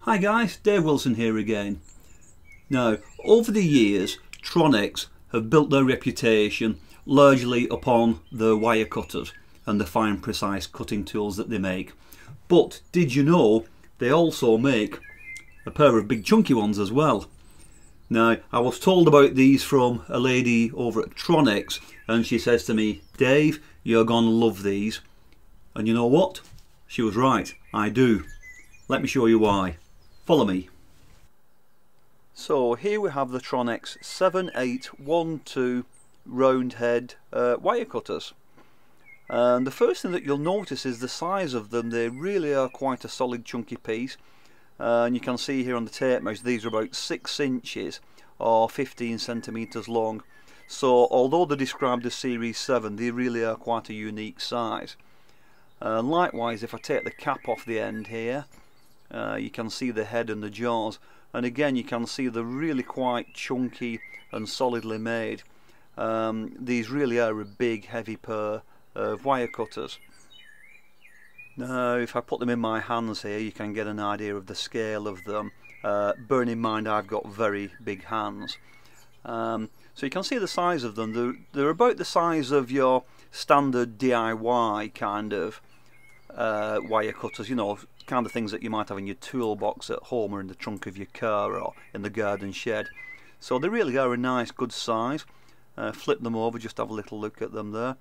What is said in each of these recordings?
Hi guys, Dave Wilson here again. Now, over the years, Tronex have built their reputation largely upon the wire cutters and the fine precise cutting tools that they make. But did you know they also make a pair of big chunky ones as well? Now, I was told about these from a lady over at Tronex, and she says to me, Dave, you're gonna love these. And you know what? She was right, I do. Let me show you why. Follow me. So here we have the Tronex 7812 round head wire cutters. And the first thing that you'll notice is the size of them. They really are quite a solid chunky piece. And you can see here on the tape measure these are about 6 inches or 15 centimeters long. So although they're described as Series 7, they really are quite a unique size. And likewise, if I take the cap off the end here, you can see the head and the jaws, and again you can see they're really quite chunky and solidly made. These really are a big heavy pair of wire cutters. Now if I put them in my hands here, you can get an idea of the scale of them. Bearing in mind I've got very big hands. So you can see the size of them. They're about the size of your standard DIY kind of wire cutters, you know, kind of things that you might have in your toolbox at home or in the trunk of your car or in the garden shed. So they really are a nice good size. Flip them over, just have a little look at them there,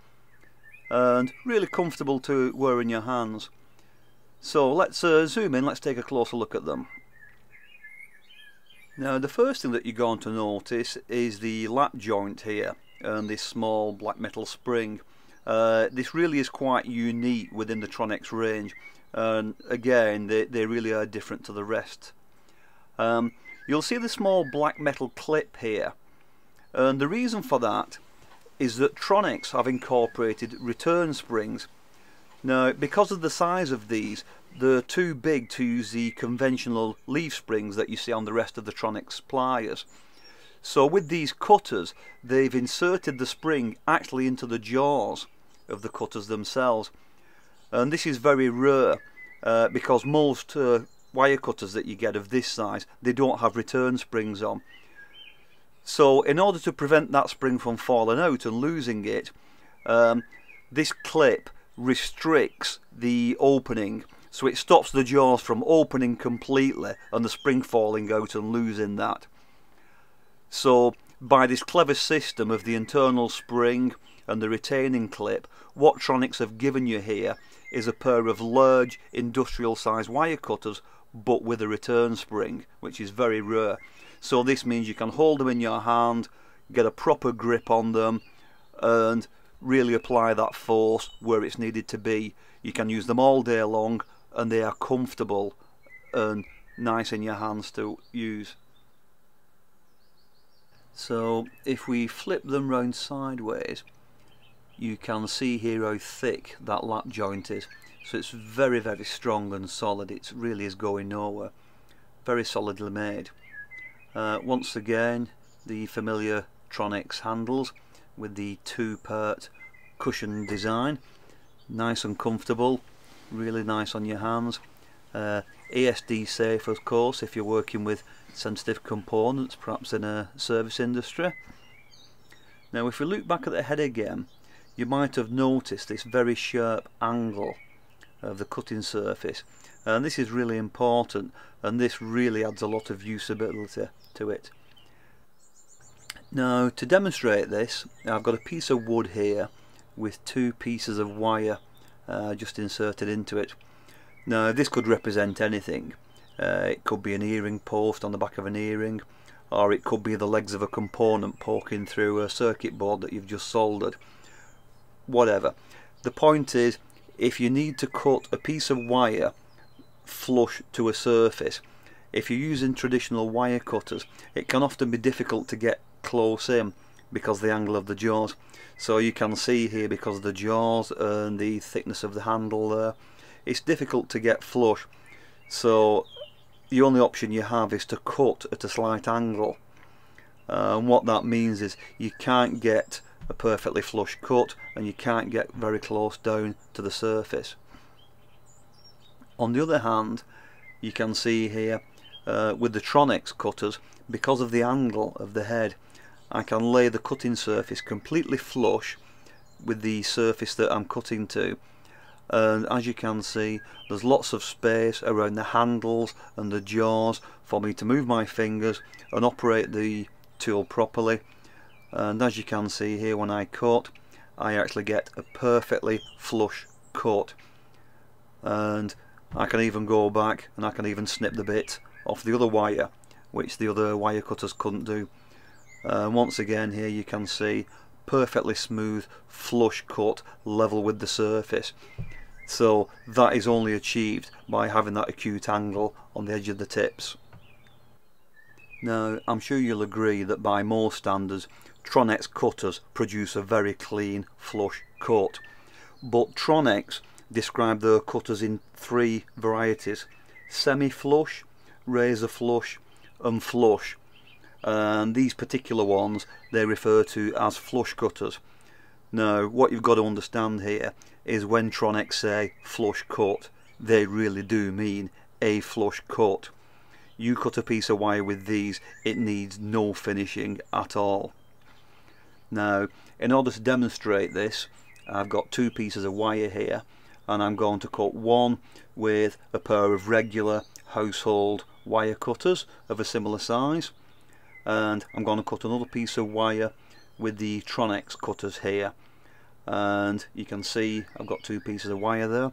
and really comfortable to wear in your hands. So let's zoom in, let's take a closer look at them. Now the first thing that you're going to notice is the lap joint here and this small black metal spring. This really is quite unique within the Tronex range, and again they really are different to the rest. You'll see the small black metal clip here, and the reason for that is that Tronex have incorporated return springs. Now because of the size of these, they're too big to use the conventional leaf springs that you see on the rest of the Tronex pliers. So with these cutters, they've inserted the spring actually into the jaws of the cutters themselves, and this is very rare because most wire cutters that you get of this size, they don't have return springs on. So in order to prevent that spring from falling out and losing it, this clip restricts the opening, so it stops the jaws from opening completely and the spring falling out and losing that. So by this clever system of the internal spring and the retaining clip, what Tronex have given you here is a pair of large industrial size wire cutters, but with a return spring, which is very rare. So this means you can hold them in your hand, get a proper grip on them, and really apply that force where it's needed to be. You can use them all day long, and they are comfortable and nice in your hands to use. So if we flip them round sideways, you can see here how thick that lap joint is. So it's very strong and solid. It really is going nowhere. Very solidly made. Once again, the familiar Tronex handles with the 2-part cushion design. Nice and comfortable, really nice on your hands. ASD safe, of course, if you're working with sensitive components, perhaps in a service industry. Now if we look back at the head again, you might have noticed this very sharp angle of the cutting surface, and this is really important, and this really adds a lot of usability to it. Now to demonstrate this, I've got a piece of wood here with 2 pieces of wire just inserted into it. Now this could represent anything. It could be an earring post on the back of an earring, or it could be the legs of a component poking through a circuit board that you've just soldered. Whatever. The point is, if you need to cut a piece of wire flush to a surface, if you're using traditional wire cutters, it can often be difficult to get close in because of the angle of the jaws. So you can see here, because of the jaws and the thickness of the handle there, it's difficult to get flush. So the only option you have is to cut at a slight angle, and what that means is you can't get a perfectly flush cut and you can't get very close down to the surface. On the other hand, you can see here with the Tronex cutters, because of the angle of the head, I can lay the cutting surface completely flush with the surface that I'm cutting to, and as you can see, there's lots of space around the handles and the jaws for me to move my fingers and operate the tool properly. And as you can see here, when I cut, I actually get a perfectly flush cut, and I can even go back and I can even snip the bit off the other wire, which the other wire cutters couldn't do. Once again, here you can see perfectly smooth flush cut level with the surface. So that is only achieved by having that acute angle on the edge of the tips. Now I'm sure you'll agree that by most standards Tronex cutters produce a very clean flush cut, but Tronex describe their cutters in 3 varieties: semi-flush, razor flush and flush. And these particular ones they refer to as flush cutters. Now what you've got to understand here is when Tronex say flush cut, they really do mean a flush cut. You cut a piece of wire with these, it needs no finishing at all. Now in order to demonstrate this, I've got 2 pieces of wire here, and I'm going to cut one with a pair of regular household wire cutters of a similar size, and I'm going to cut another piece of wire with the Tronex cutters here, and you can see I've got 2 pieces of wire there.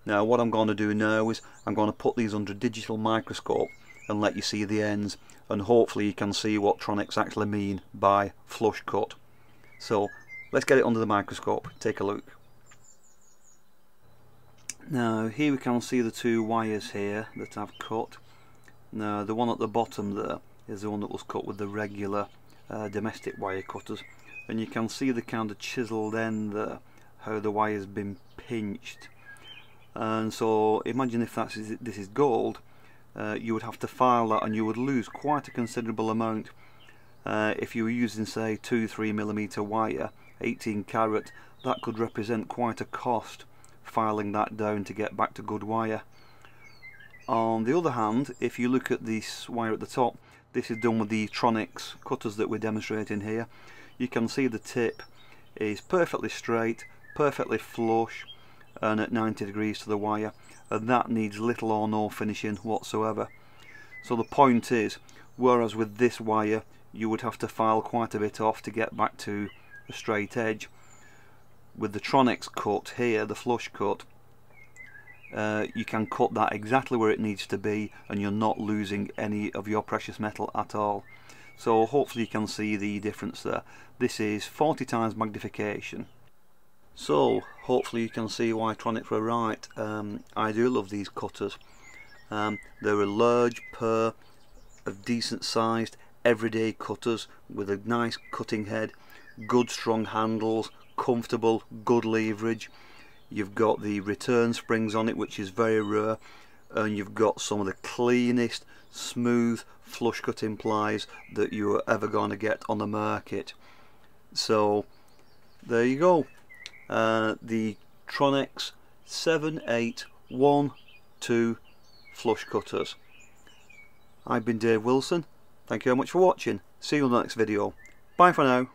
Now what I'm going to do now is I'm going to put these under a digital microscope and let you see the ends, and hopefully you can see what Tronex actually mean by flush cut. So let's get it under the microscope, take a look. Now here we can see the 2 wires here that I've cut. Now the one at the bottom there is the one that was cut with the regular domestic wire cutters, and you can see the kind of chiseled end there, how the wire's been pinched. And so imagine if this is gold, you would have to file that and you would lose quite a considerable amount. If you were using say 2-3mm wire, 18 carat, that could represent quite a cost filing that down to get back to good wire. On the other hand, if you look at this wire at the top, this is done with the Tronex cutters that we're demonstrating here. You can see the tip is perfectly straight, perfectly flush, and at 90 degrees to the wire, and that needs little or no finishing whatsoever. So the point is, whereas with this wire you would have to file quite a bit off to get back to a straight edge, with the Tronex cut here, the flush cut, you can cut that exactly where it needs to be and you're not losing any of your precious metal at all. So hopefully you can see the difference there. This is 40 times magnification. So hopefully you can see why Tronex were right. I do love these cutters. They're a large pair of decent sized everyday cutters with a nice cutting head, good strong handles, comfortable, good leverage. You've got the return springs on it, which is very rare, and you've got some of the cleanest, smooth flush cutting plies that you're ever going to get on the market. So there you go, the Tronex 7812 flush cutters. I've been Dave Wilson. Thank you very much for watching. See you on the next video. Bye for now.